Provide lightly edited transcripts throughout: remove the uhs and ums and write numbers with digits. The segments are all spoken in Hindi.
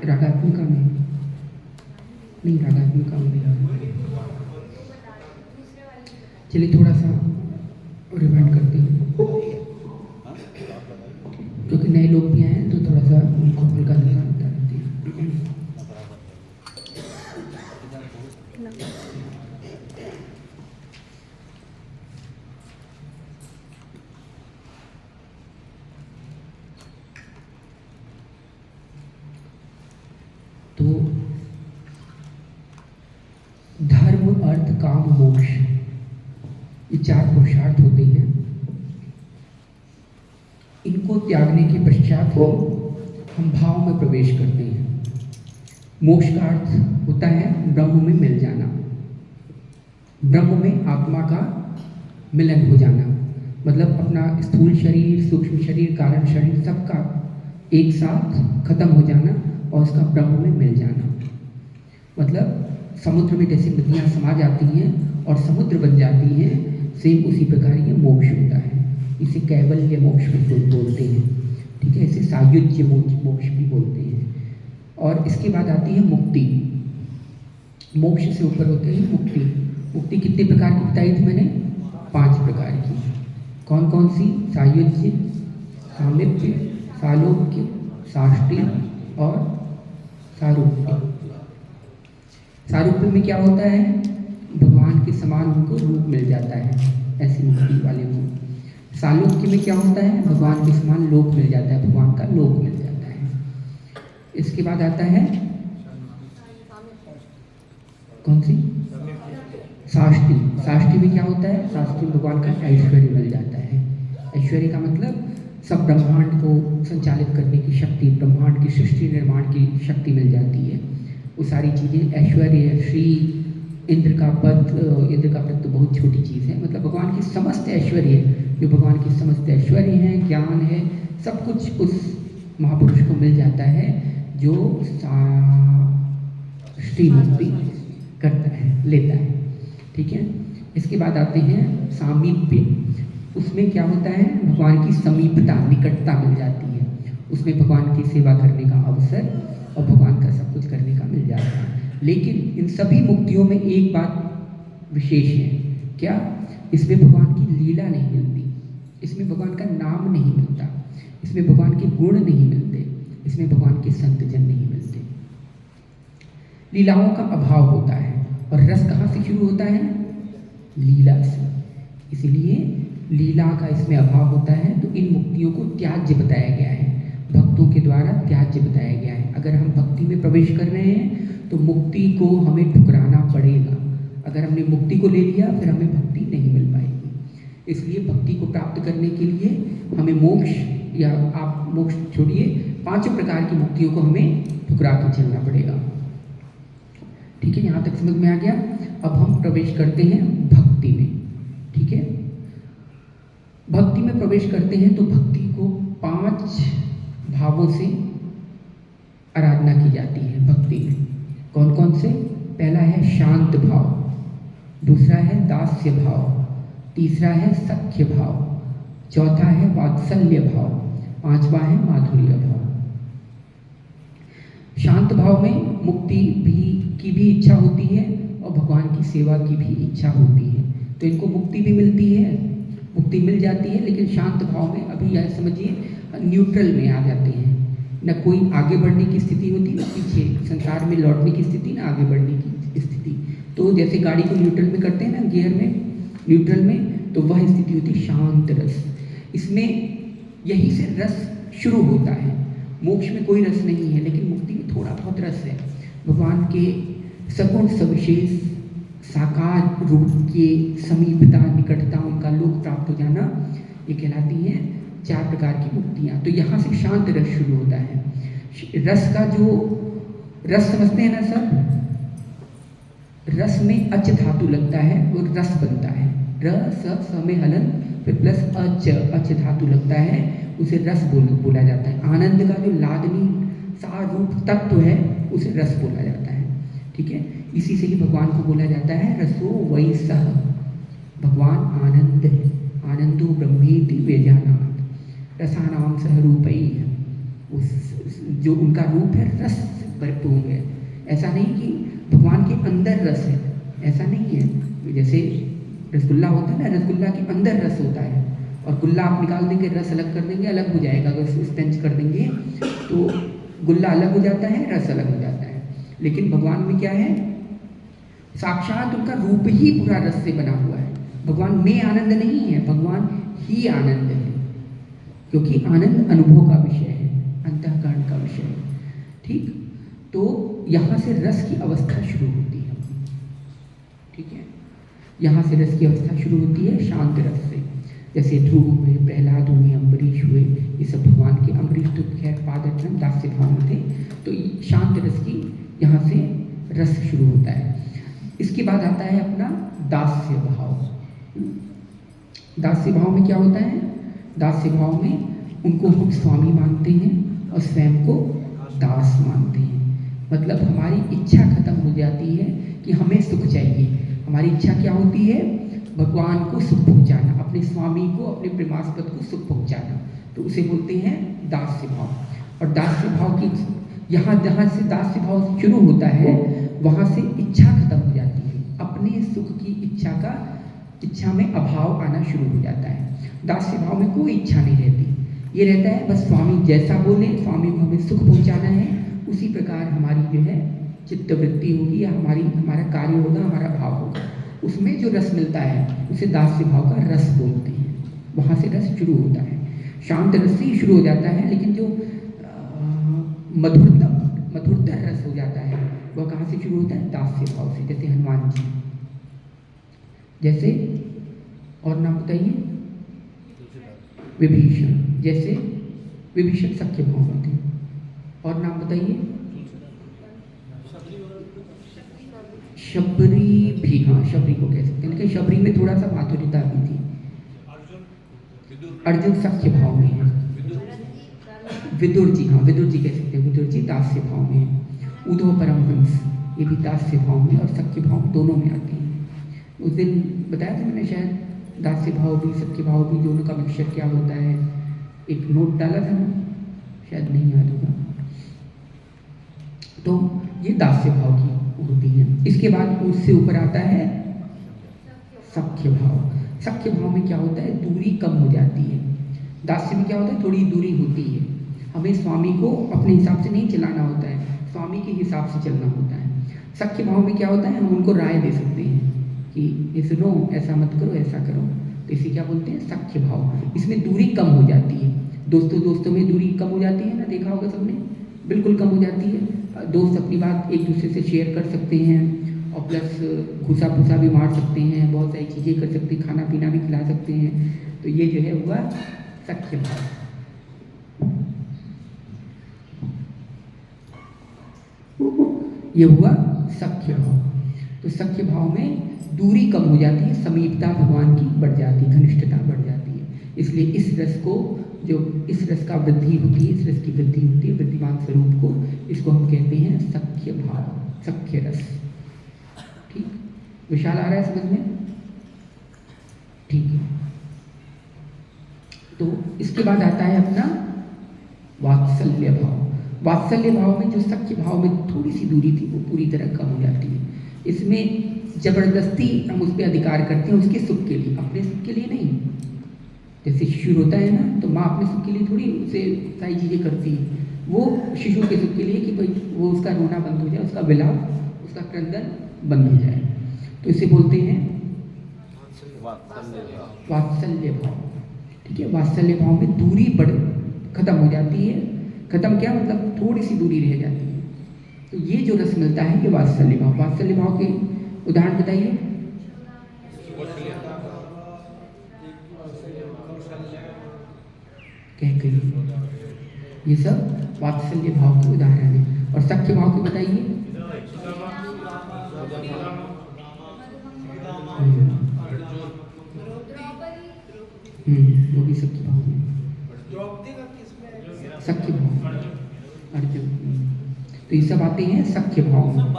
रागात्मिका में नहीं, रागात्मिका में चलिए थोड़ा सा रिमाइंड करते हैं, क्योंकि नए लोग भी आए हैं तो थोड़ा सा उनको हल्का हल्का बता देते हैं। तो धर्म, अर्थ, काम, मोक्ष, ये 4 पुरुषार्थ होते हैं। इनको त्यागने के पश्चात हम भाव में प्रवेश करते हैं। मोक्ष का अर्थ होता है ब्रह्म में मिल जाना, ब्रह्म में आत्मा का मिलन हो जाना, मतलब अपना स्थूल शरीर, सूक्ष्म शरीर, कारण शरीर सबका एक साथ खत्म हो जाना और उसका ब्रह्म में मिल जाना। मतलब समुद्र में जैसे नदियाँ समा जाती हैं और समुद्र बन जाती हैं, सेम उसी प्रकार ये मोक्ष होता है। इसे कैवल्य मोक्ष भी बोलते हैं, ठीक है। इसे सायुज्य मोक्ष भी बोलते हैं। और इसके बाद आती है मुक्ति। मोक्ष से ऊपर होते हैं मुक्ति। मुक्ति कितने प्रकार की बताई थी मैंने? 5 प्रकार की। कौन कौन सी? सायुज्य, सामीप्य, सालोक्य, साष्टी और सारूप्य। सारूप्य में क्या होता है? भगवान के समान उनको रूप मिल जाता है, ऐसी मुक्ति वाले को। सालोक्य में क्या होता है? भगवान के समान लोक मिल जाता है, भगवान का लोक मिल जाता है। इसके बाद आता है कौन सी? साष्टी। साष्टी में क्या होता है? साष्टी में भगवान का ऐश्वर्य मिल जाता है। ऐश्वर्य का मतलब सब ब्रह्मांड को संचालित करने की शक्ति, ब्रह्मांड की सृष्टि निर्माण की शक्ति मिल जाती है। वो सारी चीज़ें ऐश्वर्य, श्री, इंद्र का पद तो बहुत छोटी चीज़ है, मतलब भगवान की समस्त ऐश्वर्य, जो भगवान की समस्त ऐश्वर्य हैं, ज्ञान है, सब कुछ उस महापुरुष को मिल जाता है जो श्री मुक्ति करता है, लेता है, ठीक है। इसके बाद आते हैं सामीप्य। उसमें क्या होता है? भगवान की समीपता, निकटता मिल जाती है। उसमें भगवान की सेवा करने का अवसर और भगवान का सब कुछ करने का मिल जाता है। लेकिन इन सभी मुक्तियों में एक बात विशेष है, क्या? इसमें भगवान की लीला नहीं मिलती, इसमें भगवान का नाम नहीं मिलता, इसमें भगवान के गुण नहीं मिलते, इसमें भगवान के संतजन नहीं मिलते। लीलाओं का अभाव होता है। और रस कहाँ से शुरू होता है? लीला से। इसलिए लीला का इसमें अभाव होता है। तो इन मुक्तियों को त्याज्य बताया गया है, भक्तों के द्वारा त्याज्य बताया गया है। अगर हम भक्ति में प्रवेश कर रहे हैं तो मुक्ति को हमें ठुकराना पड़ेगा। अगर हमने मुक्ति को ले लिया फिर हमें भक्ति नहीं मिल पाएगी। इसलिए भक्ति को प्राप्त करने के लिए हमें मोक्ष, या आप मोक्ष छोड़िए, 5 प्रकार की मुक्तियों को हमें ठुकरा के चलना पड़ेगा, ठीक है। यहाँ तक समझ में आ गया। अब हम प्रवेश करते हैं भक्ति में, ठीक है। भक्ति में प्रवेश करते हैं तो भक्ति को 5 भावों से आराधना की जाती है भक्ति में। कौन कौन से? पहला है शांत भाव, दूसरा है दास्य भाव, तीसरा है सख्य भाव, चौथा है वात्सल्य भाव, 5वां है माधुर्य भाव। शांत भाव में मुक्ति की भी इच्छा होती है और भगवान की सेवा की भी इच्छा होती है, तो इनको मुक्ति भी मिलती है, मुक्ति मिल जाती है। लेकिन शांत भाव में अभी यह समझिए न्यूट्रल में आ जाते हैं, न कोई आगे बढ़ने की स्थिति होती, न पीछे संसार में लौटने की स्थिति, न आगे बढ़ने की स्थिति। तो जैसे गाड़ी को न्यूट्रल में करते हैं ना, गियर में, न्यूट्रल में, तो वह स्थिति होती है शांत रस। इसमें यहीं से रस शुरू होता है। मोक्ष में कोई रस नहीं है, लेकिन मुक्ति में थोड़ा बहुत रस है। भगवान के सगुण सविशेष साकार रूप के समीपता, निकटता, उनका लोक प्राप्त हो जाना, ये कहलाती हैं 4 प्रकार की मुक्तियाँ। तो यहाँ से शांत रस शुरू होता है। रस का जो रस समझते हैं ना सब, रस में अच धातु लगता है और रस बनता है। रस में हलन फिर प्लस अच धातु लगता है, उसे रस बोला जाता है। आनंद का जो लादनी सारूप तत्व है उसे रस बोला जाता है, ठीक है। इसी से ही भगवान को बोला जाता है रसो वै सह। भगवान आनंद है, आनंद यो ब्रह्मेति व्यजानात्, रसानाम सह रूपई है, उस जो उनका रूप है रस से भरपूर है। ऐसा नहीं कि भगवान के अंदर रस है, ऐसा नहीं है। जैसे रसगुल्ला होता है ना, रसगुल्ला के अंदर रस होता है और गुल्ला आप निकाल देंगे, रस अलग कर देंगे, अलग हो जाएगा। अगर उसको स्टेंच कर देंगे तो गुल्ला अलग हो जाता है, रस अलग हो जाता है। लेकिन भगवान में क्या है, साक्षात उनका रूप ही पूरा रस से बना हुआ है। भगवान में आनंद नहीं है, भगवान ही आनंद है, क्योंकि आनंद अनुभव का विषय है, अंतःकरण का विषय है। ठीक, तो यहाँ से रस की अवस्था शुरू होती है। ठीक है, यहाँ से रस की अवस्था शुरू होती है शांत रस से। जैसे ध्रुव हुए, प्रहलाद हुए, अम्बरीश हुए, ये सब भगवान के, अम्बरीश तो खैर पादत्रम दास्य भाव में थे, तो शांत रस की यहाँ से रस शुरू होता है। इसके बाद आता है अपना दास्य भाव। दास्य भाव में क्या होता है, दास्य भाव में उनको हम स्वामी मानते हैं और स्वयं को दास मानते हैं। मतलब हमारी इच्छा खत्म हो जाती है कि हमें सुख चाहिए। हमारी इच्छा क्या होती है, भगवान को सुख पहुंचाना, अपने स्वामी को, अपने प्रेमास्पद को सुख पहुंचाना, तो उसे बोलते हैं दास्य भाव। और दास्य भाव की यहाँ जहाँ से दास्य भाव शुरू होता है वहाँ से इच्छा खत्म हो जाती है, अपने सुख की इच्छा में अभाव आना शुरू हो जाता है। दास्य भाव में कोई इच्छा नहीं रहती, ये रहता है बस स्वामी जैसा बोले, स्वामी को हमें सुख पहुंचाना है, उसी प्रकार हमारी जो है चित्तवृत्ति होगी या हमारा कार्य होगा, हमारा भाव होगा। उसमें जो रस मिलता है उसे दास्य भाव का रस बोलते हैं। वहाँ से रस शुरू होता है, शांत रस से ही शुरू हो जाता है। लेकिन जो मधुरतर रस हो जाता है वह कहाँ से शुरू होता है, दास्य भाव से। जैसे हनुमान जी, जैसे और नाम बताइए, विभीषण, जैसे विभीषण सख्य भाव में थे। और नाम बताइए, शबरी भी, हाँ शबरी को कह सकते हैं, लेकिन शबरी में थोड़ा सा माधुर्यता भी थी। अर्जुन सख्य भाव में है। विदुर जी, हाँ विदुर जी कह सकते हैं, विदुर जी दास्य भाव में है। उद्धव परमहंस ये भी दास्य भाव में और सख्य भाव दोनों में आते हैं। उस दिन बताया था मैंने शायद, दास्य भाव भी सख्य भाव भी दोनों का मिक्सचर क्या होता है, एक नोट डाला था ना, शायद नहीं याद होगा। तो ये दास्य भाव की होती है। इसके बाद उससे ऊपर आता है सख्य भाव। सख्य भाव में क्या होता है, दूरी कम हो जाती है। दास्य में क्या होता है, थोड़ी दूरी होती है, हमें स्वामी को अपने हिसाब से नहीं चलाना होता है, स्वामी के हिसाब से चलना होता है। सख्य भाव में क्या होता है, हम उनको राय दे सकते हैं कि ये सुनो, ऐसा मत करो, ऐसा करो, तो इसे क्या बोलते हैं, सख्य भाव। इसमें दूरी कम हो जाती है, दोस्तों में दूरी कम हो जाती है ना, देखा होगा सबने, बिल्कुल कम हो जाती है। दोस्त अपनी बात एक दूसरे से शेयर कर सकते हैं और प्लस घुसा फूसा भी मार सकते हैं, बहुत सारी चीज़ें कर सकते हैं, खाना पीना भी खिला सकते हैं। तो ये जो है हुआ सख्य भाव। ये हुआ सख्य भाव। तो सख्य भाव में दूरी कम हो जाती है, समीपता भगवान की बढ़ जाती है, घनिष्ठता बढ़ जाती है। इसलिए इस रस को, जो इस रस का वृद्धि होती है, इस रस की वृद्धि होती है, वृद्धिमान स्वरूप को, इसको हम कहते हैं सख्य भाव, सख्य रस। ठीक, विशाल आ रहा है समझ में? ठीक है। तो इसके बाद आता है अपना वात्सल्य भाव। वात्सल्य भाव में जो सख्य भाव में थोड़ी सी दूरी थी वो पूरी तरह कम हो जाती है। इसमें जबरदस्ती हम उस पर अधिकार करते हैं, उसके सुख के लिए, अपने सुख के लिए नहीं। जैसे शिशु रोता है ना, तो माँ अपने सुख के लिए थोड़ी उसे सारी चीज़ें करती है, वो शिशु के सुख के लिए कि भाई वो उसका रोना बंद हो जाए, उसका विलाप, उसका क्रंदन बंद हो जाए। तो इसे बोलते हैं वात्सल्य भाव। ठीक है, वात्सल्य भाव में दूरी खत्म हो जाती है। खत्म क्या मतलब, थोड़ी सी दूरी रह जाती है। तो ये जो रस मिलता है ये वात्सल्य भाव। वात्सल्य भाव के उदाहरण बताइए। ये सब वात्सल्य भाव के उदाहरण है। और सख्य भाव के बताइए। वो भी सख्य भाव में, सख्य भाव, अर्जुन। तो ये सब आते हैं सख्य भाव में।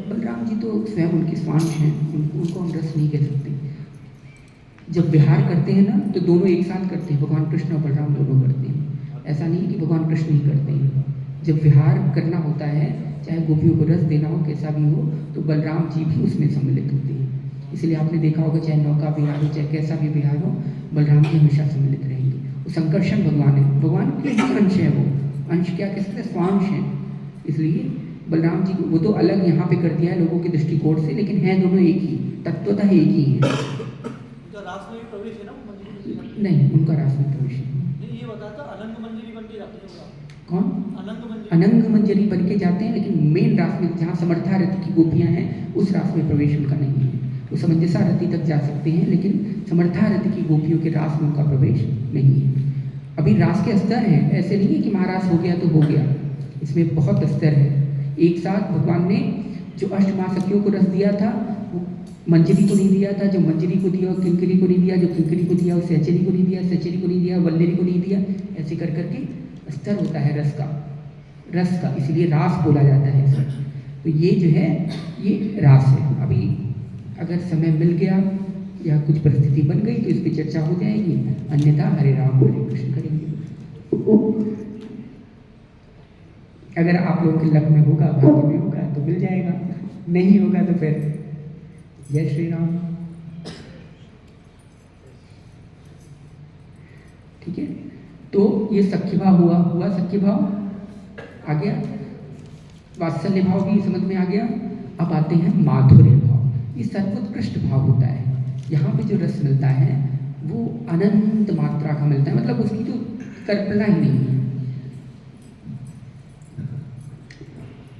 बलराम जी तो स्वयं उनके स्वांश हैं, उनको हम रस नहीं कह सकते। जब विहार करते हैं ना तो दोनों एक साथ करते हैं, भगवान कृष्ण और बलराम दोनों करते हैं। ऐसा नहीं कि भगवान कृष्ण ही करते हैं। जब विहार करना होता है, चाहे गोपियों को रस देना हो, कैसा भी हो, तो बलराम जी भी उसमें सम्मिलित होते हैं। इसलिए आपने देखा होगा, चाहे नौका विहार हो, चाहे कैसा भी विहार हो, बलराम जी हमेशा सम्मिलित रहेंगे। वो संकर्षण भगवान है, भगवान के अंश है, वो अंश क्या कह सकते हैं, स्वांश है। इसलिए बलराम जी को वो तो अलग यहाँ पे कर दिया है लोगों के दृष्टिकोण से, लेकिन है दोनों एक ही, तत्वतः एक ही है। रास में भी प्रवेश है ना मंजरी? नहीं, उनका रास में प्रवेश नहीं, ये बताया था अनंग मंजरी बन के जाते हैं। कौन? अनंग मंजरी। अनंग मंजरी बन के जाते हैं, लेकिन मेन रास में जहाँ समर्था रति की गोपियाँ हैं, उस रास में प्रवेश उनका नहीं है। वो समंजसा रति तक जा सकते हैं, लेकिन समर्था रति की गोपियों के रास में उनका प्रवेश नहीं है। अभी रास के स्तर हैं, ऐसे नहीं है कि महारास हो गया तो हो गया, इसमें बहुत स्तर है। एक साथ भगवान ने जो अष्टमासखियों को रस दिया था, वो मंजरी को नहीं दिया था, जो मंजरी को दिया वो किंकरी को नहीं दिया, जो किंकरी को दिया वो सहचरी को नहीं दिया, सहचरी को नहीं दिया, वल्लरी को नहीं दिया। ऐसे कर करके स्तर होता है रस का, इसलिए रास बोला जाता है इसे। तो ये जो है, ये रास है। अभी अगर समय मिल गया या कुछ परिस्थिति बन गई तो इस पर चर्चा हो जाएगी, अन्यथा हरे राम हरे कृष्ण करेंगे। अगर आप लोगों के लक में होगा, भाग्य में होगा तो मिल जाएगा, नहीं होगा तो फिर जय श्री राम। ठीक है, तो ये सख्य भाव हुआ सख्य भाव आ गया, वात्सल्य भाव भी समझ में आ गया। अब आते हैं माधुर्य भाव। ये सर्वोत्कृष्ट भाव होता है। यहाँ पे जो रस मिलता है वो अनंत मात्रा का मिलता है, मतलब उसकी तो कल्पना ही नहीं है।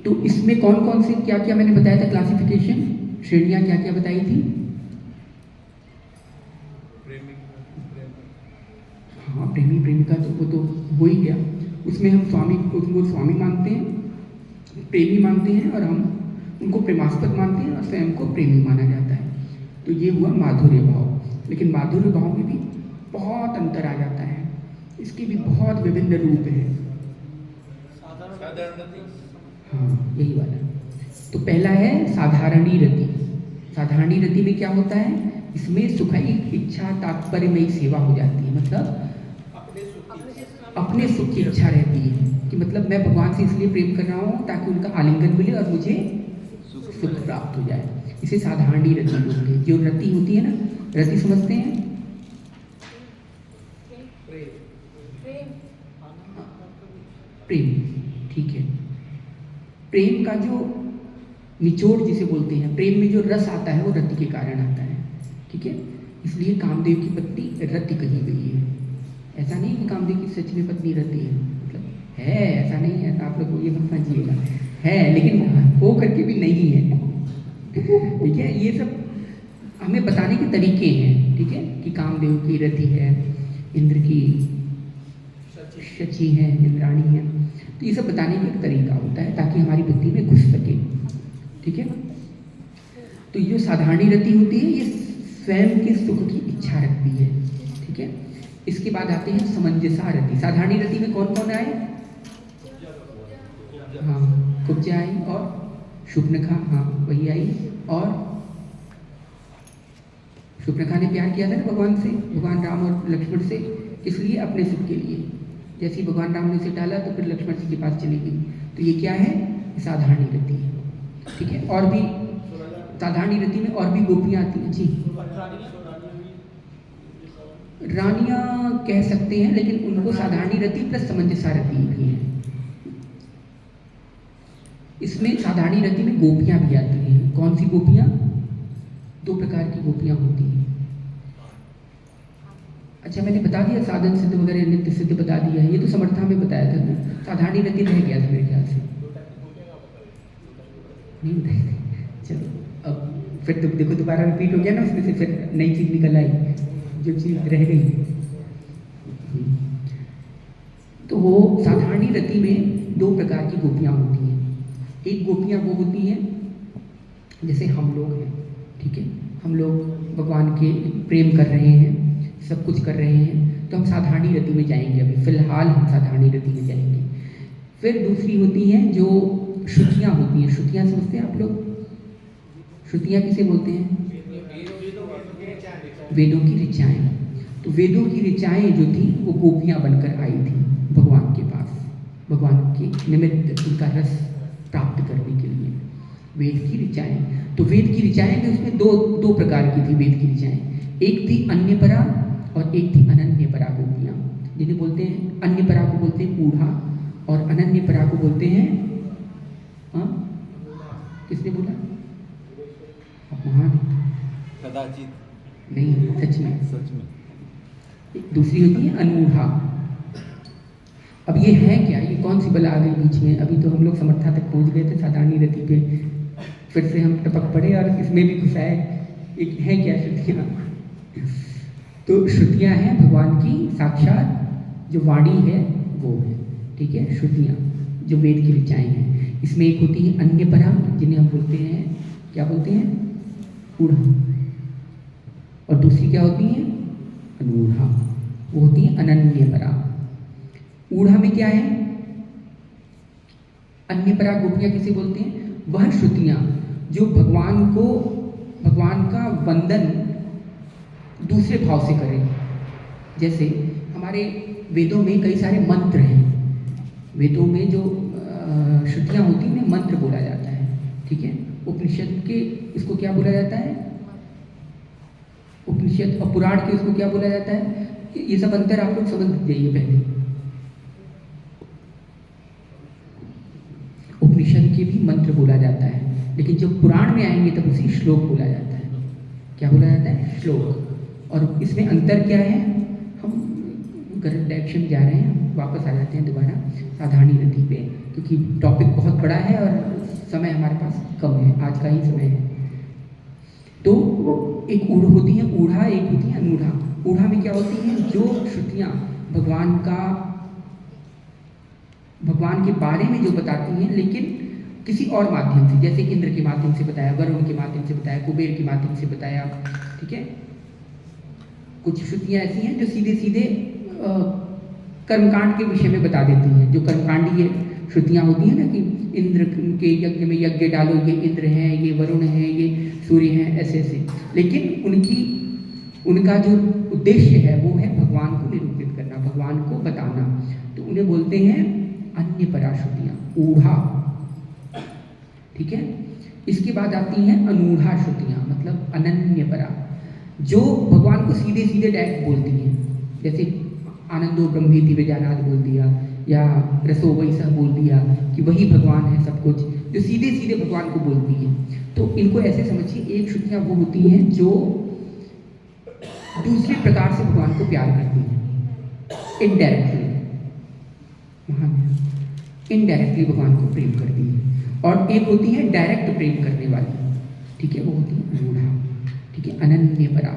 तो इसमें कौन कौन से क्या क्या मैंने बताया था, क्लासिफिकेशन, श्रेणियां क्या क्या बताई थी? हाँ, प्रेमी प्रेमिका तो वो तो हो ही गया। उसमें हम उनको स्वामी मानते हैं, प्रेमी मानते हैं, और हम उनको प्रेमास्पद मानते हैं, और स्वयं को प्रेमी माना जाता है। तो ये हुआ माधुर्य भाव। लेकिन माधुर्य भाव में भी बहुत अंतर आ जाता है, इसके भी बहुत विभिन्न रूप हैं। हाँ, यही वाला। तो पहला है साधारणी रति। साधारणी रति में क्या होता है, इसमें सुखाई इच्छा तात्पर्यमयी सेवा हो जाती है। मतलब अपने सुख की इच्छा रहती है कि मतलब मैं भगवान से इसलिए प्रेम कर रहा हूँ ताकि उनका आलिंगन मिले और मुझे सुख प्राप्त हो जाए। इसे साधारणी रति बोलते हैं। जो रति होती है ना, रति समझते हैं, प्रेम, ठीक है। प्रेम का जो निचोड़ जिसे बोलते हैं, प्रेम में जो रस आता है वो रति के कारण आता है, ठीक है। इसलिए कामदेव की पत्नी रति कही गई है। ऐसा नहीं कि कामदेव की सच में पत्नी रति है, मतलब है, ऐसा नहीं है, तो आप लोग को ये मत समझिएगा, है लेकिन हो करके भी नहीं है, ठीक है। ये सब हमें बताने के तरीके हैं, ठीक है, कि कामदेव की रति है, इंद्र की शची है, इंद्राणी है। तो ये सब बताने का एक तरीका होता है ताकि हमारी बुद्धि में घुस सके, ठीक है। तो ये साधारणी रति होती है, ये स्वयं के सुख की इच्छा रखती है, ठीक है। इसके बाद आते हैं समंजसा रति। साधारणी रति में कौन कौन आए? हाँ, कुब्जा आई और शुभनखा, हाँ वही आई। और शुभनखा ने प्यार किया था ना भगवान से, भगवान राम और लक्ष्मण से, इसलिए अपने सुख के लिए। जैसे ही भगवान राम ने उसे डाला तो फिर लक्ष्मण जी के पास चली गई। तो ये क्या है? साधारणी रति है, ठीक है। और भी साधारणी रति में और भी गोपियाँ आती हैं जी। रानियाँ कह सकते हैं, लेकिन उनको साधारणी रति प्लस समंजसा रति भी है। इसमें साधारणी रति में गोपियाँ भी आती हैं। कौन सी गोपियाँ? 2 प्रकार की गोपियाँ होती हैं। अच्छा, मैंने बता दिया साधन सिद्ध वगैरह, नित्य सिद्ध बता दिया है। ये तो समर्था में बताया था ना, साधारणी रति रह गया था मेरे ख्याल से, नहीं बताया। चलो अब फिर तो देखो दोबारा रिपीट हो गया ना, उसमें से फिर नई चीज़ निकल आई, जो चीज़ रह गई। तो वो साधारणी रति में 2 प्रकार की गोपियाँ होती हैं। एक गोपियाँ वो होती हैं जैसे हम लोग हैं, ठीक है, हम लोग भगवान के प्रेम कर रहे हैं, सब कुछ कर रहे हैं, तो हम साधारणी रति में जाएंगे। अभी फिलहाल हम साधारणी रति में जाएंगे। फिर दूसरी होती हैं जो श्रुतियाँ होती हैं। श्रुतियाँ समझते हैं आप लोग? श्रुतियाँ किसे बोलते हैं? वेदों की ऋचाएँ। तो वेदों की ऋचाएँ जो थी वो गोपियाँ बनकर आई थी भगवान के पास, भगवान के निमित्त उनका रस प्राप्त करने के लिए। वेद की ऋचाएँ, तो वेद की ऋचाएँ में उसमें दो प्रकार की थी वेद की ऋचाएँ। एक थी अन्यपरा और एक थी अनन्यपरा गोपियाँ, जिन्हें बोलते हैं अन्यपरा को बोलते हैं ऊढ़ा और अनन्यपरा को बोलते हैं, हाँ किसने बोला? महान कदाचित नहीं, सच में। सच में। एक दूसरी होती है अनूढ़ा। अब ये है क्या, ये कौन सी बला आ गई बीच में? अभी तो हम लोग समर्था तक पहुंच गए थे साधारणी रति पे, फिर से हम टपक पड़े और इसमें भी घुसाए। एक है क्या श्रुतियाँ? तो श्रुतियाँ हैं भगवान की साक्षात जो वाणी है वो है, ठीक है। श्रुतियाँ जो वेद की ऋचाएँ हैं, इसमें एक होती है अन्यपरा जिन्हें हम बोलते हैं, क्या बोलते हैं? ऊढ़ा। और दूसरी क्या होती है? अनूढ़ा, वो होती है अनन्यपरा। ऊढ़ा में क्या है? अन्यपरा गोपियाँ किसे बोलते हैं? वह श्रुतियाँ जो भगवान का वंदन दूसरे भाव से करें। जैसे हमारे वेदों में कई सारे मंत्र हैं, वेदों में जो श्रुतियाँ होती हैं मंत्र बोला जाता है, ठीक है। उपनिषद के इसको क्या बोला जाता है? उपनिषद और पुराण के इसको क्या बोला जाता है? ये सब अंतर आप लोग समझ जाइए पहले। उपनिषद के भी मंत्र बोला जाता है, लेकिन जब पुराण में आएंगे तब उसी श्लोक बोला जाता है। क्या बोला जाता है? श्लोक। और इसमें अंतर क्या है? हम डायरेक्शन जा रहे हैं, वापस आ जाते हैं दोबारा साधारणी रति पे, क्योंकि टॉपिक बहुत बड़ा है और समय हमारे पास कम है, आज का ही समय है। तो एक ऊढ़ होती है ऊढ़ा, एक होती है अनूढ़ा। ऊढ़ा में क्या होती है? जो श्रुतियाँ भगवान के बारे में जो बताती हैं, लेकिन किसी और माध्यम से, जैसे इंद्र के माध्यम से बताया, वरुण के माध्यम से बताया, कुबेर के माध्यम से बताया, ठीक है। कुछ श्रुतियाँ ऐसी हैं जो सीधे सीधे कर्मकांड के विषय में बता देती हैं, जो कर्मकांडीय श्रुतियाँ होती हैं ना, कि इंद्र के यज्ञ में यज्ञ डालो, ये इंद्र हैं, ये वरुण हैं, ये सूर्य हैं, ऐसे ऐसे। लेकिन उनका जो उद्देश्य है वो है भगवान को निरूपित करना, भगवान को बताना। तो उन्हें बोलते हैं अन्यपरा श्रुतियाँ, ऊढ़ा, ठीक है। इसके बाद आती हैं अनूढ़ा श्रुतियाँ, मतलब अनन्यपरा, जो भगवान को सीधे सीधे डायरेक्ट बोलती हैं। जैसे आनंदो ब्रह्मेति विजानाद बोल दिया, या रसो वैसा बोल दिया कि वही भगवान है सब कुछ, जो सीधे सीधे भगवान को बोलती हैं। तो इनको ऐसे समझिए, एक श्रुतियाँ वो होती हैं जो दूसरे प्रकार से भगवान को प्यार करती हैं, इनडायरेक्टली, इनडायरेक्टली भगवान को प्रेम करती है। और एक होती है डायरेक्ट प्रेम करने वाली, ठीक है, वो होती है अनूढ़ा, ठीक है, अनन्यपरा,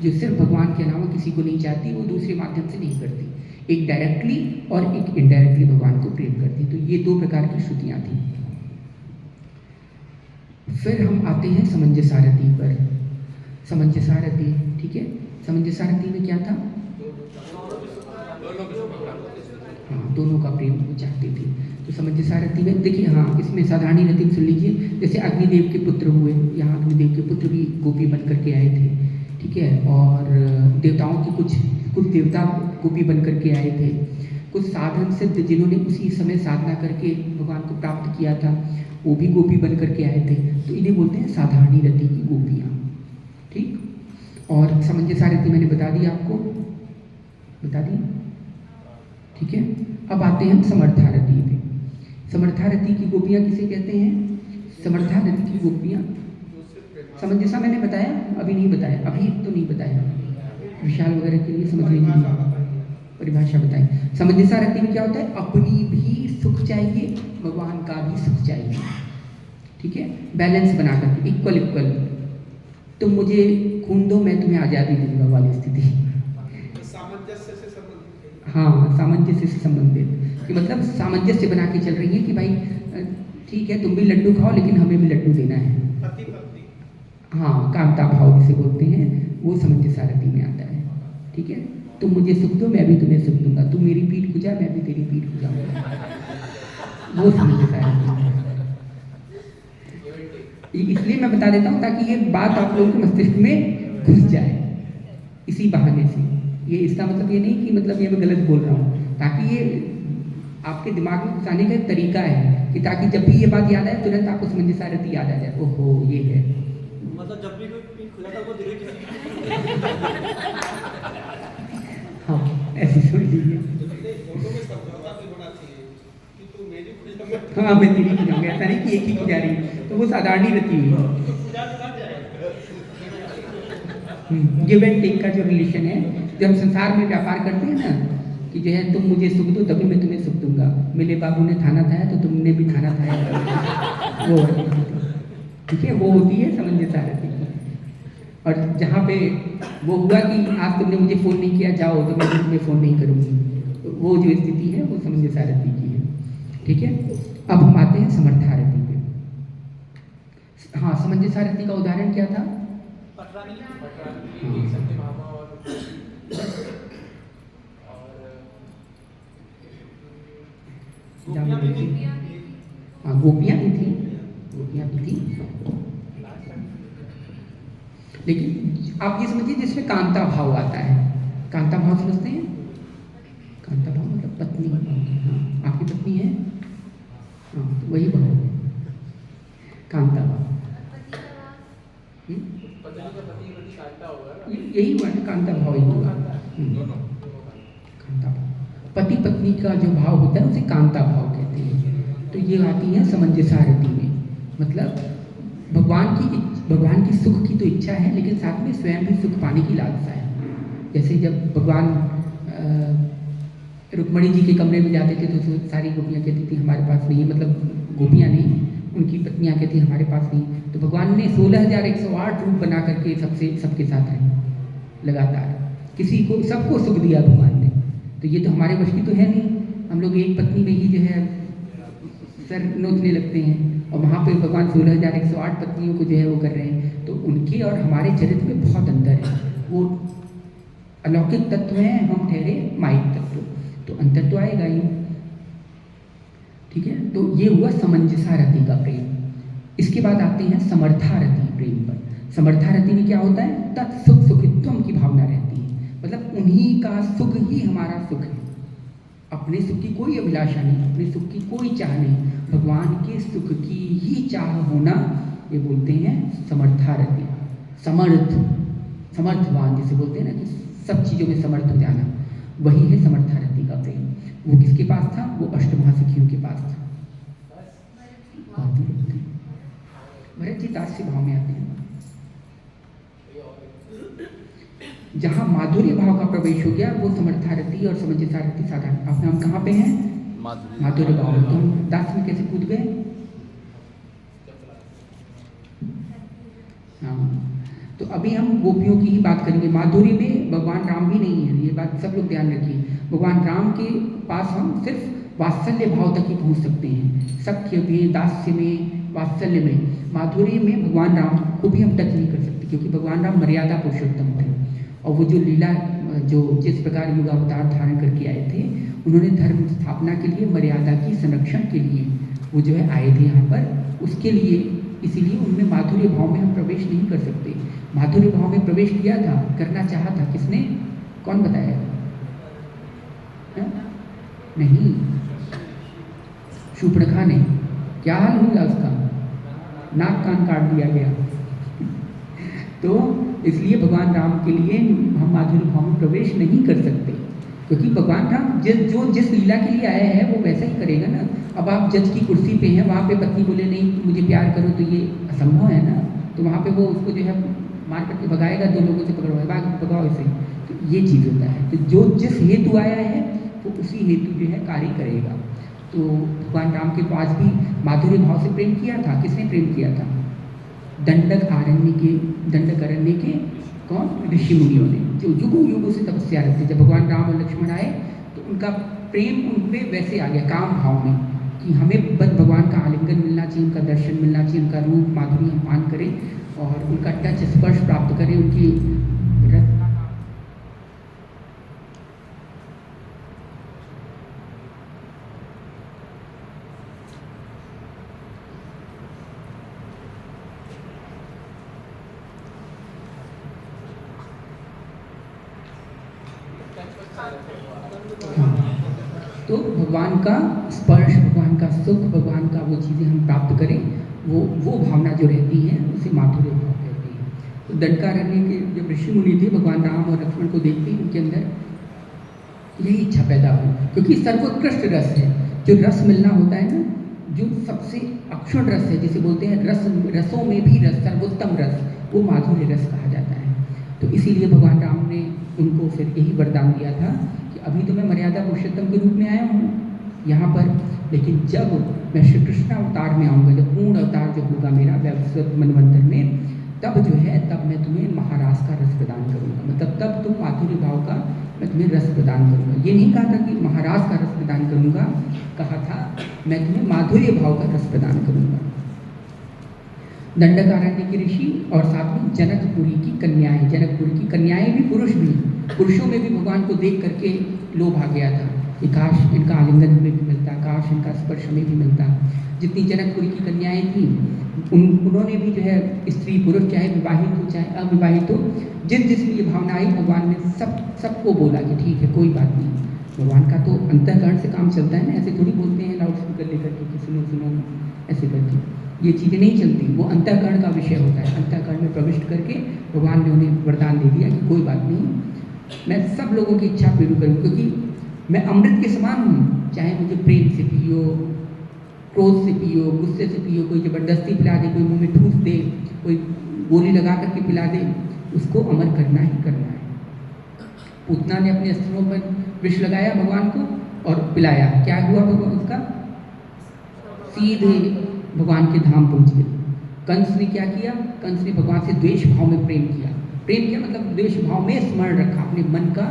जो सिर्फ भगवान के अलावा किसी को नहीं चाहती, वो दूसरे माध्यम से नहीं करती, एक डायरेक्टली और एक इनडायरेक्टली भगवान को प्रेम करती। तो ये दो प्रकार की श्रुतियाँ थी। फिर हम आते हैं समंजसारति पर। समंजसारति, ठीक है, समंजसारति में क्या था? हाँ, दोनों का प्रेम वो चाहती थी। तो समंजसारति में देखिए, हाँ, इसमें साधारणी रति सुन लीजिए। जैसे अग्निदेव के पुत्र हुए, यहाँ अग्निदेव के पुत्र भी गोपी बन करके आए थे, ठीक है। और देवताओं के कुछ देवता गोपी बन करके आए थे, कुछ साधन सिद्ध जिन्होंने उसी समय साधना करके भगवान को प्राप्त किया था, वो भी गोपी बन करके आए थे। तो इन्हें बोलते हैं साधारणी रति की गोपियाँ, ठीक। और समंजसारति मैंने बता दी आपको, बता दी, ठीक है। अब आते हैं हम समर्थारति पे। समर्थारति की गोपियाँ किसे कहते हैं? समर्थारति की गोपियाँ, समंजसा मैंने बताया, अभी नहीं बताया, अभी तो नहीं बताया, विशाल वगैरह के लिए समझ लीजिए, परिभाषा बताएं। समंजसारति में क्या होता है? अपनी भी सुख चाहिए, भगवान का भी सुख चाहिए, ठीक है, बैलेंस बना करके, इक्वल। तुम मुझे खून दो, मैं तुम्हें आज़ादी दूंगा वाली स्थिति। सामंजस्य से संबंधित। हाँ, सामंजस्य से संबंधित, कि मतलब सामंजस्य बना के चल रही है कि भाई ठीक है, तुम भी लड्डू खाओ, लेकिन हमें भी लड्डू देना है। पति पत्नी, हाँ, कामता भाव जिसे बोलते हैं, वो समंजसारति में आता है, ठीक है। तुम मुझे सुख दो, मैं भी तुम्हें सुख दूंगा, तुम मेरी पीठ खुजा, मैं भी तेरी पीठ खुजाऊंगा, वो समंजसारति है। इसलिए मैं बता देता हूँ ताकि ये बात आप लोगों के मस्तिष्क में घुस जाए, इसी बहाने से। ये इसका मतलब ये नहीं कि मतलब ये मैं गलत बोल रहा हूँ, ताकि ये आपके दिमाग में घुसाने का एक तरीका है कि ताकि जब भी ये बात याद आए तुरंत आपको समंजस आरती याद आ जाए, ओहो ये है। मतलब जब भी कोई पीठ खुला था वो धीरे किसी हाँ ऐसे समझ लीजिए। हाँ मैं तेरी की जाऊँगा, ऐसा नहीं कि एक ही की जा रही, तो वो साधारण ही रहती है। गिव एंड टेक का जो रिलेशन है, जो हम संसार में व्यापार करते हैं ना, कि जो है तुम मुझे सुख दो तभी मैं तुम्हें सुख दूंगा, मेरे बाबू ने थाना थाया तो तुमने भी थाना थाया, वो ठीक है, वो होती है समंजस आरती की। और जहाँ पे वो हुआ कि आज तुमने मुझे फ़ोन नहीं किया, जाओ तो मैं तुम्हें फ़ोन नहीं करूँगी, तो वो जो स्थिति है वो समंजस आरती की है। ठीक है, अब हम आते हैं समर्थारती पे। हाँ, समंजस आरती का उदाहरण क्या था? हाँ गोपियाँ भी थी, गोपियाँ भी थी, लेकिन आप ये समझिए जिसमें कांता भाव आता है। कांता भाव समझते हैं? कांता भाव मतलब पत्नी। हाँ आपकी पत्नी है, हाँ तो वही भाव है कांता भाव। यही हुआ ना, कांता भाव ही हुआ। कांता भाव, पति पत्नी का जो भाव होता है उसे कांता भाव कहते हैं। तो ये आती है समंजस आरती में, मतलब भगवान की सुख की तो इच्छा है, लेकिन साथ में स्वयं भी सुख पाने की लालसा है। जैसे जब भगवान रुक्मणी जी के कमरे में जाते थे तो सारी गोपियाँ कहती थी हमारे पास नहीं, मतलब गोपियाँ नहीं, उनकी पत्नियाँ कहती हमारे पास नहीं, तो भगवान ने 16,108 रूप बना करके सबके साथ रहे लगातार, किसी को सबको सुख दिया भगवान ने। तो ये तो हमारे वश की तो है नहीं, हम लोग एक पत्नी में ही जो है सर नोचने लगते हैं, और वहाँ पे भगवान 16,108 पत्नियों को जो है वो कर रहे हैं। तो उनके और हमारे चरित्र में बहुत अंतर है, वो अलौकिक तत्व हैं, हम ठहरे माइक तत्व, तो अंतर तो आएगा ही। ठीक है, तो ये हुआ समंजसारति का प्रेम। इसके बाद आते हैं समर्थारति प्रेम पर। समर्थारति में क्या होता है? तत्सुख सुखित्वम की भावना रहती है, मतलब उन्हीं का सुख ही हमारा सुख है, अपने सुख की कोई अभिलाषा नहीं, अपने सुख की कोई चाह नहीं, भगवान के सुख की ही चाह होना, ये बोलते हैं समर्थारति। समर्थवान जिसे बोलते हैं ना, कि सब चीज़ों में समर्थ हो जाना, वही है समर्थारति का प्रेम। वो किसके पास था? वो अष्टमहासखियों के पास था। भरत जी दास्य भाव में आते हैं, जहाँ माधुर्य भाव का प्रवेश हो गया वो समर्थारति और समंजसारति साधारण। अब हम कहाँ पे हैं? माधुर्य भाव में। तो हम दास में कैसे कूद गए? हाँ, तो अभी हम गोपियों की ही बात करेंगे। माधुर्य में भगवान राम भी नहीं है, ये बात सब लोग ध्यान रखिए। भगवान राम के पास हम सिर्फ वात्सल्य भाव तक ही पहुँच सकते हैं, सख्य में, दास्य में, वात्सल्य में। माधुर्य में भगवान राम को भी हम टच नहीं कर सकते, क्योंकि भगवान राम मर्यादा पुरुषोत्तम थे, और वो जो लीला जो जिस प्रकार युगावतार धारण करके आए थे, उन्होंने धर्म स्थापना के लिए, मर्यादा की संरक्षण के लिए वो जो है आए थे यहाँ पर, उसके लिए, इसीलिए उनमें माधुर्य भाव में हम प्रवेश नहीं कर सकते। माधुर्य भाव में प्रवेश किया था, करना चाहा था, किसने? कौन बताया? नहीं, शूर्पणखा ने। क्या हाल हुआ उसका? नाक कान काट दिया गया। तो इसलिए भगवान राम के लिए हम माधुर्य भाव में प्रवेश नहीं कर सकते, क्योंकि भगवान राम जिस लीला के लिए आए हैं वो वैसा ही करेगा ना। अब आप जज की कुर्सी पे हैं, वहाँ पे पत्नी बोले नहीं मुझे प्यार करो, तो ये असंभव है ना। तो वहाँ पे वो उसको जो है मार करके भगाएगा, दो लोगों से पकड़वाएगा, भगाओ इसे। तो ये चीज़ होता है, तो जो जिस हेतु आया है वो उसी हेतु जो है कार्य करेगा। तो भगवान राम के पास भी माधुर्य भाव से प्रेम किया था। किसने प्रेम किया था? दंडकारण्य के कौन? ऋषि मुनियों ने, जो युगों युगों से तपस्या रखते। जब भगवान राम और लक्ष्मण आए तो उनका प्रेम उन पे वैसे आ गया, काम भाव में, कि हमें बस भगवान का आलिंगन मिलना चाहिए, उनका दर्शन मिलना चाहिए, उनका रूप माधुर्य हम पान करें और उनका टच स्पर्श प्राप्त करें, उनकी रचना। हाँ, तो भगवान का स्पर्श, भगवान का सुख, भगवान का वो चीज़ें हम प्राप्त करें, वो भावना जो रहती है उसे माधुर्य भाव कहते हैं। तो दंडकारण्य के जब ऋषि मुनि थे, भगवान राम और लक्ष्मण को देखते ही उनके अंदर यही इच्छा पैदा हुई, क्योंकि सर्वोत्कृष्ट रस है, जो रस मिलना होता है ना, जो सबसे अक्षुण रस है, जिसे बोलते हैं रसों में भी रस, सर्वोत्तम रस, वो माधुर्य रस कहा जाता है। तो इसीलिए भगवान राम ने उनको फिर यही वरदान दिया था कि अभी तो मैं मर्यादा पुरुषोत्तम के रूप में आया हूँ यहाँ पर, लेकिन जब मैं श्री कृष्ण अवतार में आऊँगा, जब पूर्ण अवतार जो होगा मेरा वैवस्वत मनवंतर में, तब जो है तब मैं तुम्हें महारास का रस प्रदान करूँगा, मतलब तब तुम माधुर्य भाव का मैं तुम्हें रस प्रदान करूँगा। ये नहीं कहा था कि महारास का रस प्रदान करूँगा, कहा था मैं तुम्हें माधुर्य भाव का रस प्रदान करूँगा। दंडकारण्य के ऋषि और साथ में जनकपुरी की कन्याएं, जनकपुरी की कन्याएं भी पुरुषों में भी भगवान को देख करके लोभ आ गया था कि काश इनका आलिंगन हमें भी मिलता, काश इनका स्पर्श हमें भी मिलता। जितनी जनकपुरी की कन्याएं थी उन्होंने भी जो है स्त्री पुरुष चाहे विवाहित हो चाहे अविवाहित हो, जिसमें ये भावना आई, भगवान ने सबको बोला कि ठीक है कोई बात नहीं। भगवान का तो अंतःकरण से काम चलता है ना, ऐसे थोड़ी बोलते हैं लाउड स्पीकर लेकर के कि सुनो सुनो ऐसे करके, ये चीज़ें नहीं चलती, वो अंतःकरण का विषय होता है। अंतःकरण में प्रविष्ट करके भगवान ने उन्हें वरदान दे दिया कि कोई बात नहीं, मैं सब लोगों की इच्छा पूरी करूँ, क्योंकि मैं अमृत के समान हूँ, चाहे मुझे प्रेम से पियो, क्रोध से पियो, गुस्से से पियो, कोई ज़बरदस्ती पिला दे, कोई मुँह में ठूस दे, कोई गोली लगा करके पिला दे, उसको अमर करना ही करना है। पूतना ने अपने अस्त्रों पर विष लगाया भगवान को और पिलाया, क्या हुआ भगवान उसका, सीधे भगवान के धाम पहुँच गए। कंस ने क्या किया, कंस ने भगवान से द्वेष भाव में प्रेम किया मतलब द्वेष भाव में स्मरण रखा, अपने मन का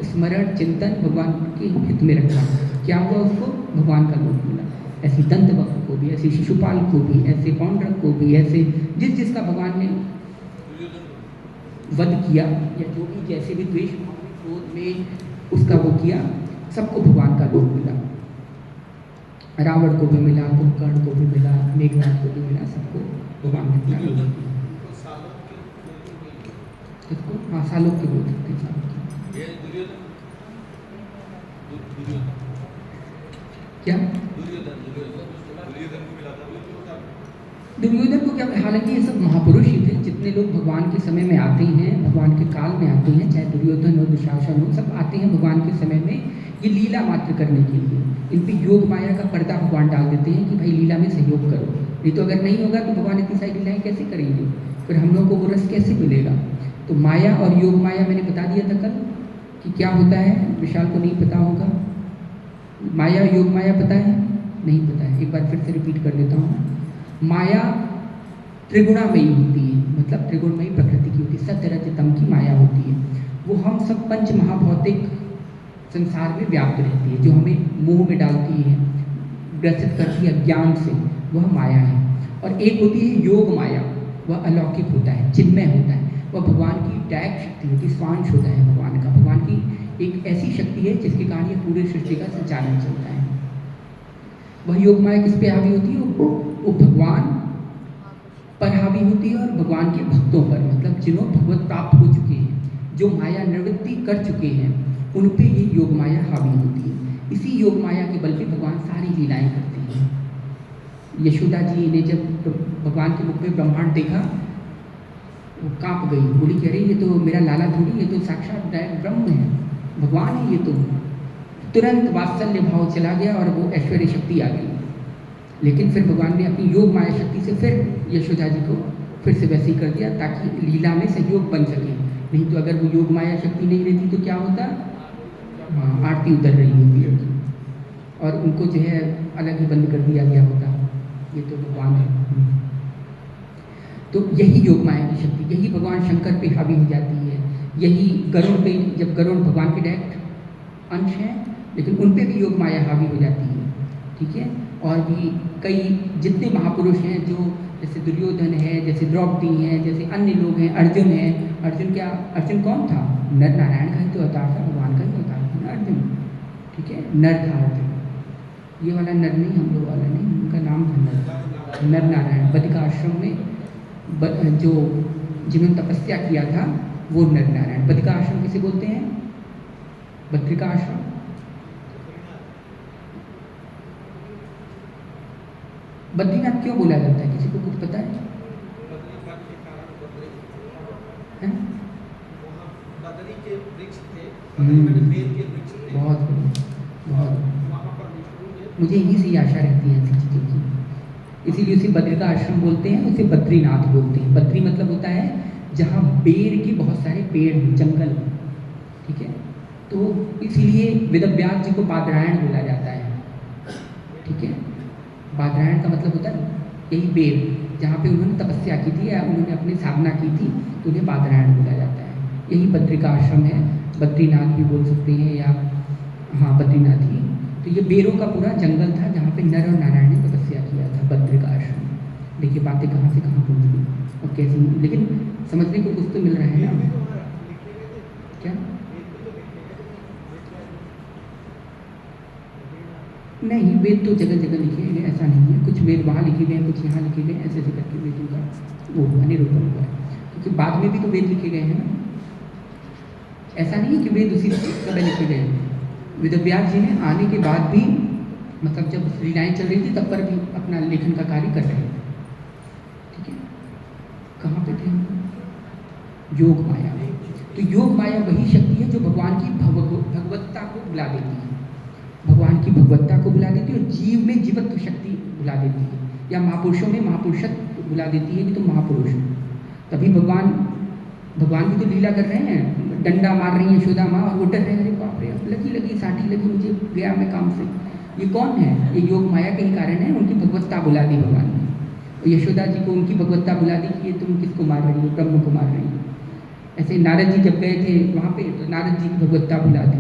स्मरण चिंतन भगवान के हित में रखा, क्या हुआ उसको, भगवान का लोक मिला। ऐसे दंतवक्र को भी, ऐसे शिशुपाल को भी, ऐसे पौंड्रक को भी, ऐसे जिसका भगवान ने वध किया या जो भी जैसे भी द्वेष भाव में क्रोध में उसका वो किया, सबको भगवान का लोक मिला। रावण को भी मिला, कुंभकर्ण को भी मिला, मेघनाथ को भी मिला, सबको भगवान ने अपना लोक दिया। इसको हाँ सालोक के बोल सकते हैं, सालोक क्या दुर्योधन को क्या, हालांकि ये सब महापुरुष ही थे, जितने लोग भगवान के समय में आते हैं, भगवान के काल में आते हैं, चाहे दुर्योधन हो दुशासन हो, सब आते हैं भगवान के समय में ये लीला मात्र करने के लिए। इन पे योग माया का पर्दा भगवान डाल देते हैं कि भाई लीला में सहयोग करो, नहीं तो अगर नहीं होगा तो भगवान इतनी सारी लीलाएं कैसे करेंगे, फिर हम लोगों को वो रस कैसे मिलेगा। तो माया और योग माया मैंने बता दिया था कल कि क्या होता है, विशाल को नहीं पता होगा। माया योग माया पता है, नहीं पता है, एक बार फिर से रिपीट कर देता हूँ। माया त्रिगुणामयी होती है, मतलब त्रिगुणमयी प्रकृति की होती है, सत्य रज तम की माया होती है। वो हम सब पंच महाभौतिक संसार में व्याप्त रहती है, जो हमें मोह में डालती है, ग्रसित करती है ज्ञान से, वह माया है। और एक होती है योग माया, वह अलौकिक होता है, चिन्मय होता है, वह भगवान की डायरेक्ट शक्ति होती है, स्वांश होता है भगवान का। भगवान की एक ऐसी शक्ति है जिसके कारण ये पूरे सृष्टि का संचालन चलता है। वह योग माया किस पे हावी होती है, वो भगवान पर हावी होती है और भगवान के भक्तों पर, मतलब जिन्हों भगवत प्राप्त हो चुके हैं, जो माया निवृत्ति कर चुके हैं, उन पे ये योग माया हावी होती है। इसी योग माया के बल पे भगवान सारी लीलाएं करते हैं। यशोदा जी ने जब भगवान के मुख में ब्रह्मांड देखा, वो कांप गई, बोली कह रही ये तो मेरा लाला थोड़ी, ये तो साक्षात डायरेक्ट ब्रह्म है, भगवान है ये तो। तुरंत वात्सल्य भाव चला गया और वो ऐश्वर्य शक्ति आ गई। लेकिन फिर भगवान ने अपनी योग माया शक्ति से फिर यशोदा जी को फिर से वैसे ही कर दिया, ताकि लीला में सहयोग बन सके। नहीं तो अगर वो योग माया शक्ति नहीं रहती तो क्या होता, आरती उतर रही होती है और उनको जो है अलग ही बंद कर दिया गया होता, ये तो भगवान है। तो यही योग माया की शक्ति, यही भगवान शंकर पे हावी हो जाती है, यही गरुड़ पे, जब गरुड़ भगवान के डायरेक्ट अंश हैं, लेकिन उन पे भी योग माया हावी हो जाती है, ठीक है। और भी कई जितने महापुरुष हैं, जो जैसे दुर्योधन है, जैसे द्रौपदी हैं, जैसे अन्य लोग हैं, अर्जुन है। अर्जुन कौन था, नर नारायण का ही तो अवतार था, भगवान का ही अवतार था ना अर्जुन, ठीक है, नर था अर्जुन। ये वाला नर नहीं, हम लोग वाला नहीं, उनका नाम था नर नारायण। बद्रिका आश्रम में जो जिन्होंने तपस्या किया था वो नर नारायण। बद्रिका आश्रम किसे बोलते हैं, बद्रिका आश्रम, बद्रीनाथ क्यों बोला जाता है, किसी को कुछ पता है? हैं? बदरी के वृक्ष थे, बेर के वृक्ष थे। बहुत बढ़िया, बहुत वहाँ पर विष्णु ने मुझे यही से आशा रहती है ऐसी चीज़ों की, इसीलिए उसे बद्रिका आश्रम बोलते हैं, उसे बद्रीनाथ बोलते हैं। बद्री मतलब होता है जहाँ बेर के बहुत सारे पेड़ हों, जंगल हो, ठीक है। तो इसीलिए वेदव्यास जी को बादरायण बोला जाता है, ठीक है। बादरायण का मतलब होता है यही बेर, जहाँ पे उन्होंने तपस्या की थी या उन्होंने अपनी साधना की थी, तो उन्हें बादरायण बोला जाता है। यही बद्रिका आश्रम है, बद्रीनाथ भी बोल सकते हैं, या हाँ बद्रीनाथ ही। तो ये बेरों का पूरा जंगल था जहाँ पे नर और नारायण ने तपस्या किया था, बद्रिका आश्रम। देखिए बातें कहाँ से कहाँ पहुँच गई और कैसी, लेकिन समझने को कुछ तो मिल रहा है ना। क्या नहीं, वेद तो जगह जगह लिखे हैं, ऐसा नहीं है। कुछ वेद वहाँ लिखे गए हैं, कुछ यहाँ लिखे गए हैं, ऐसे ऐसे करके वेदों का वो हुआ, निरूपण हुआ है। क्योंकि बाद में भी तो वेद लिखे गए हैं ना, ऐसा नहीं है कि वेद उसी समय लिखे गए हैं। वेदव्यास जी ने आने के बाद भी, मतलब जब लीलाएँ चल रही थी तब पर भी अपना लेखन का कार्य कर रहे थे, ठीक है। कहाँ पे थे हम? योग माया। तो योग माया वही शक्ति है जो भगवान की भगवत्ता को बुला देती है, भगवान की भगवत्ता को बुला देती है, और जीव में जीवत्व शक्ति बुला देती है, या महापुरुषों में महापुरुषत्व बुला देती है कि तुम महापुरुष हो। तभी भगवान भी तो लीला कर रहे हैं, डंडा मार रही है यशोदा माँ और वो डर रहे हैं, अरे बाप रे अब लगी साठी लगी, मुझे गया मैं काम से। ये कौन है? ये योग माया के ही कारण है, उनकी भगवत्ता बुला दी भगवान ने। और यशोदा जी को उनकी भगवत्ता बुला दी कि ये तुम किसको मार रही हो, ब्रह्म को मार रही हो। ऐसे नारद जी जब गए थे वहाँ पे, तो नारद जी की भगवत्ता बुला दी।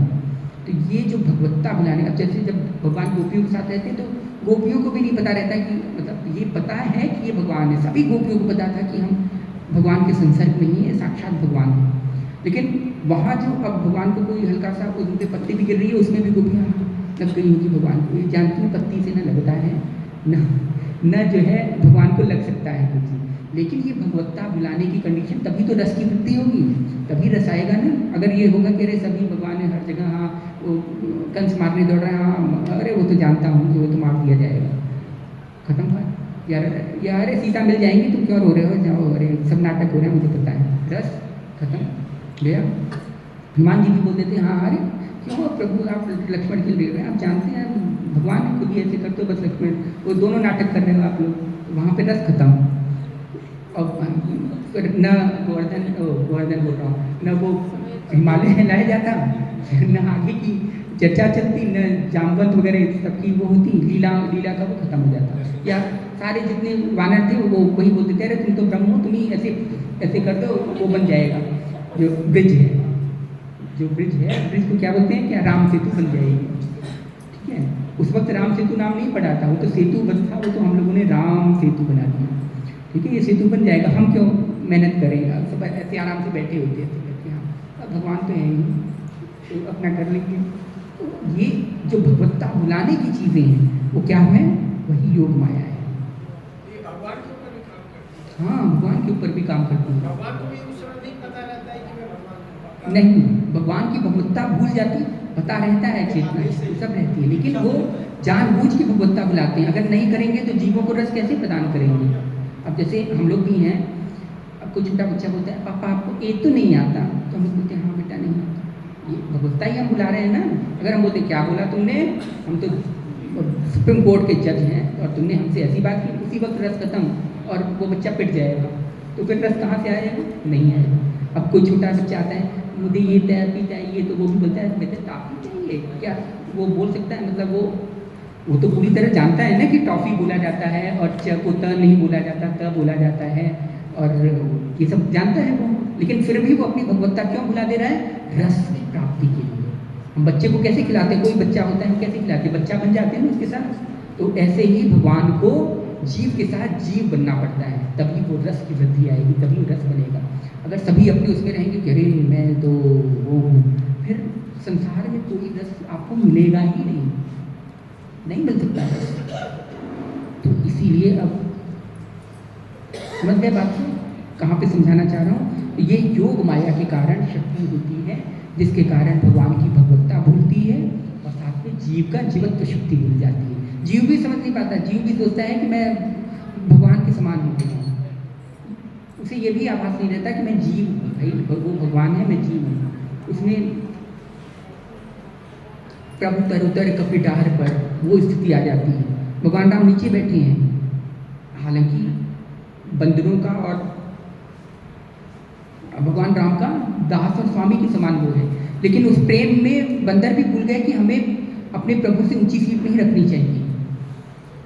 तो ये जो भगवत्ता बुलाने, अब जैसे जब भगवान गोपियों के साथ रहते हैं तो गोपियों को भी नहीं पता रहता कि, मतलब ये पता है कि ये भगवान है, सभी गोपियों को पता था कि हम भगवान के संसर्ग में ही है, साक्षात भगवान है। लेकिन वहाँ जो अब भगवान को कोई हल्का सा उन पर पत्ती भी गिर रही है, उसमें भी गोपियाँ लग गई होगी भगवान को। ये जानती हैं पत्ती से न लगता है न जो है भगवान को लग सकता है कुछ। लेकिन ये भगवत्ता बुलाने की कंडीशन, तभी तो रस की वृद्धि होगी, तभी रस आएगा ना। अगर ये होगा कि अरे सभी भगवान है हर जगह, हाँ वो कंस मारने दौड़ रहे हैं, हाँ अरे वो तो जानता हूँ कि वो तो मार दिया जाएगा, खत्म बात। यार अरे सीता मिल जाएंगी, तुम क्यों रो रहे हो, जाओ, अरे सब नाटक हो रहे हैं, मुझे पता है, रस खत्म गया। हनुमान जी भी बोल देते हैं, हाँ अरे क्यों प्रभु आप लक्ष्मण के लिए, आप जानते हैं भगवान खुद ही ऐसे करते हो, बस लक्ष्मण, वो दोनों नाटक कर रहे हो आप लोग, वहाँ पे रस खत्म। और न गोवर्धन बोल रहा हूँ, न वो हिमालय हिलाया जाता, न आगे की चर्चा चलती, न जामवंत वगैरह सबकी वो होती, लीला का वो खत्म हो जाता। या सारे जितने वानर थे वो वही बोलते थे, अरे तुम तो ब्रह्म हो, तुम ही ऐसे कर दो, वो बन जाएगा। जो ब्रिज है, ब्रिज को क्या बोलते हैं, क्या राम सेतु बन जाएगी, ठीक है। उस वक्त राम सेतु नाम नहीं पड़ा था, वो तो सेतु बस था, वो तो हम लोगों ने राम सेतु बना दिया, ठीक है। ये सेतु बन जाएगा, हम क्यों मेहनत करेंगे, सब ऐसे आराम से बैठे होते हैं, हाँ भगवान तो है ही, तो अपना कर लेंगे। तो ये जो भगवत्ता बुलाने की चीज़ें हैं वो क्या है, वही योग माया है। भगवान के ऊपर भी काम करती है। हाँ भगवान के ऊपर भी काम करती है। भगवान को भी उस समय नहीं पता रहता है कि मैं भगवान हूँ। नहीं, भगवान की भगवत्ता भूल जाती, पता रहता है, चेतना सब रहती है, लेकिन वो जानबूझ के भगवत्ता बुलाते हैं। अगर नहीं करेंगे तो जीवों को रस कैसे प्रदान करेंगे। अब जैसे हम लोग भी हैं, अब कोई छोटा बच्चा बोलता है पापा आपको एक तो नहीं आता, तो हम लोग बोलते हैं हाँ बेटा नहीं आता, ये भगवत्ता ही हम बुला रहे हैं ना। अगर हम बोलते क्या बोला तुमने, हम तो सुप्रीम कोर्ट के जज हैं और तुमने हमसे ऐसी बात की, उसी वक्त रस खत्म और वो बच्चा पिट जाएगा, तो फिर रस कहाँ से आएगा, नहीं आएगा। अब कोई छोटा बच्चा आता है, मुझे ये थेरेपी चाहिए, तो वो भी बोलता है बेटे टॉफ़ी चाहिए क्या, वो बोल सकता है, मतलब वो तो पूरी तरह जानता है ना कि टॉफ़ी बोला जाता है और च को त नहीं बोला जाता, त बोला जाता है, और ये सब जानता है वो, लेकिन फिर भी वो अपनी भगवत्ता क्यों भुला दे रहा है, रस की प्राप्ति के लिए। हम बच्चे को कैसे खिलाते हैं, कोई बच्चा होता है हम कैसे खिलाते हैं, बच्चा बन जाते हैं ना उसके साथ। तो ऐसे ही भगवान को जीव के साथ जीव बनना पड़ता है, तभी वो रस की वृद्धि आएगी, तभी रस बनेगा। अगर सभी अपने उसमें रहेंगे कि अरे मैं तो वो हूँ, फिर संसार में कोई रस आपको मिलेगा ही नहीं मिल सकता है। तो इसीलिए अब समझ गए बात को, कहाँ पे समझाना चाह रहा हूँ। ये योग माया के कारण शक्ति होती है जिसके कारण भगवान की भगवत्ता भूलती है और साथ में जीव का जीवत्व शक्ति भूल जाती है। जीव भी समझ नहीं पाता, जीव भी सोचता है कि मैं भगवान के समान हूँ। उसे ये भी आभास नहीं रहता कि मैं जीव हूँ, भाई वो भगवान है, मैं जीव हूँ। उसमें प्रभु तरुतर कपिडार पर वो स्थिति आ जाती है। भगवान राम नीचे बैठे हैं, हालांकि बंदरों का और भगवान राम का दास और स्वामी के समान वो है, लेकिन उस प्रेम में बंदर भी भूल गए कि हमें अपने प्रभु से ऊंची सीट नहीं रखनी चाहिए।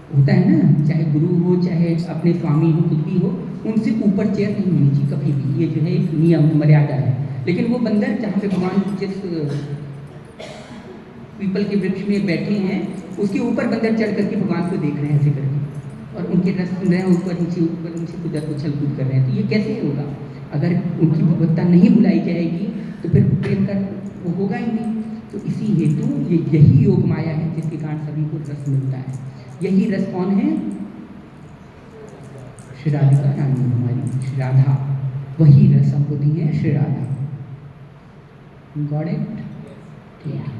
होता है ना, चाहे गुरु हो चाहे अपने स्वामी हो, कुछ भी हो, उनसे ऊपर चेयर नहीं होनी चाहिए कभी भी। ये जो है एक नियम मर्यादा है। लेकिन वो बंदर जहाँ पे भगवान जिस पीपल के वृक्ष में बैठे हैं, उसके ऊपर बंदर चढ़ करके भगवान को देख रहे हैं ऐसे करके, और उनके रस सुन रहे हैं, ऊपर नीचे उछल कूद कर रहे हैं। तो ये कैसे होगा? अगर उनकी भगवत्ता नहीं बुलाई जाएगी तो फिर प्रेम का वो होगा ही नहीं। तो इसी हेतु यही योग माया है जिसके कारण सभी को रस मिलता है। यही रस कौन है? श्री राधिका रानी हमारी, श्री राधा, वही रस हमको दी है श्री राधा। Got it? ठीक है।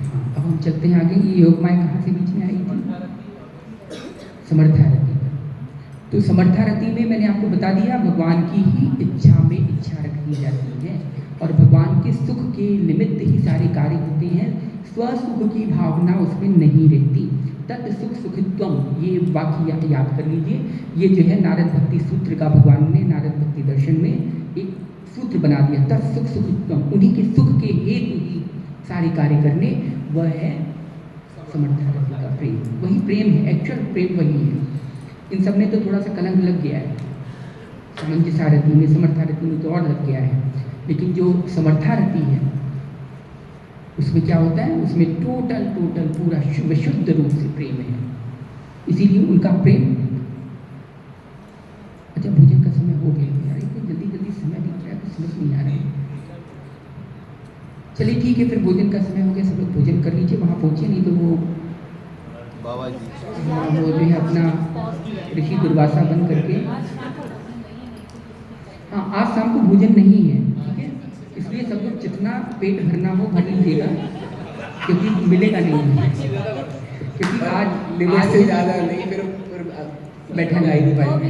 हाँ, अब हम चलते हैं आगे। ये योग माया कहाँ से बीच में आई थी? समर्थारति। तो समर्थारति में मैंने आपको बता दिया, भगवान की ही इच्छा में इच्छा रखी जाती है और भगवान के सुख के निमित्त ही सारे कार्य होते हैं। स्वसुख की भावना उसमें नहीं रहती। तत् सुख सुखित्वम, ये वाक्य याद कर लीजिए। ये जो है नारद भक्ति सूत्र का भगवान ने नारद भक्ति दर्शन में एक सूत्र बना दिया। तत् सुख सुखित्वम, उन्हीं के सुख के हेतु ही सारे कार्य करने, वह है समर्थारति का प्रेम। वही प्रेम है, एक्चुअल प्रेम वही है। इन सब में तो थोड़ा सा कलंक लग गया है, समंजसारति में, समर्थारति में तो और लग गया है। लेकिन जो समर्थारति है उसमें क्या होता है? उसमें टोटल पूरा विशुद्ध रूप से प्रेम है। इसीलिए उनका प्रेम। अच्छा, भोजन का समय हो गया यार, इतनी जल्दी समय दिख रहा है, कुछ समझ नहीं आ रहा है। चलिए ठीक है, फिर भोजन का समय हो गया, सब लोग भोजन कर लीजिए। वहाँ पहुँचे नहीं तो वो बाबा जी, वो जो है अपना ऋषि दुर्वासा बन करके, हाँ आज शाम को भोजन नहीं है, ठीक है? इसलिए सब लोग जितना पेट भरना हो भर लीजिएगा, क्योंकि मिलेगा नहीं, क्योंकि आज से ज़्यादा नहीं, फिर बैठा नहीं पाएंगे।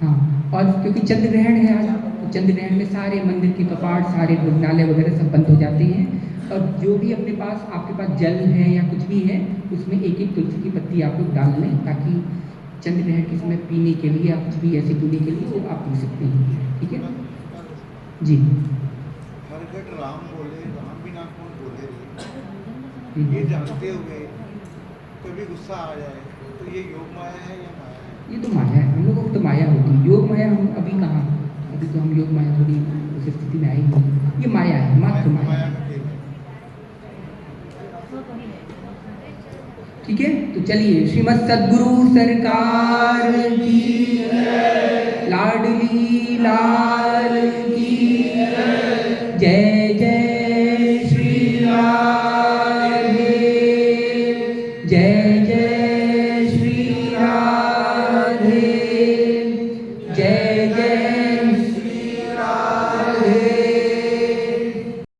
हाँ, और क्योंकि चंद्र ग्रहण है आज, तो चंद्र ग्रहण में सारे मंदिर के कपाट, सारे भोजनालय वगैरह सब बंद हो जाते हैं। और जो भी अपने पास, आपके पास जल है या कुछ भी है, उसमें एक एक तुलसी की पत्ती आप लोग डाल लें, ताकि चंद्र ग्रहण के समय पीने के लिए या कुछ भी ऐसे पीने के लिए वो आप पी सकते हैं, ठीक है जी। हरगट राम बोले, राम बिना कौन बोले रे, ये जानते हुए कभी गुस्सा आ जाए तो ये योग माया है या माया है? ये तो माया है, हम लोगों को तो माया होती है। योग माया हम अभी कहाँ, अभी तो हम योग माया थोड़ी उस स्थिति में आई नहीं। ये माया है, मात्र माया है, ठीक है। तो चलिए, श्रीमद सद्गुरु सरकार की, लाडली लाल की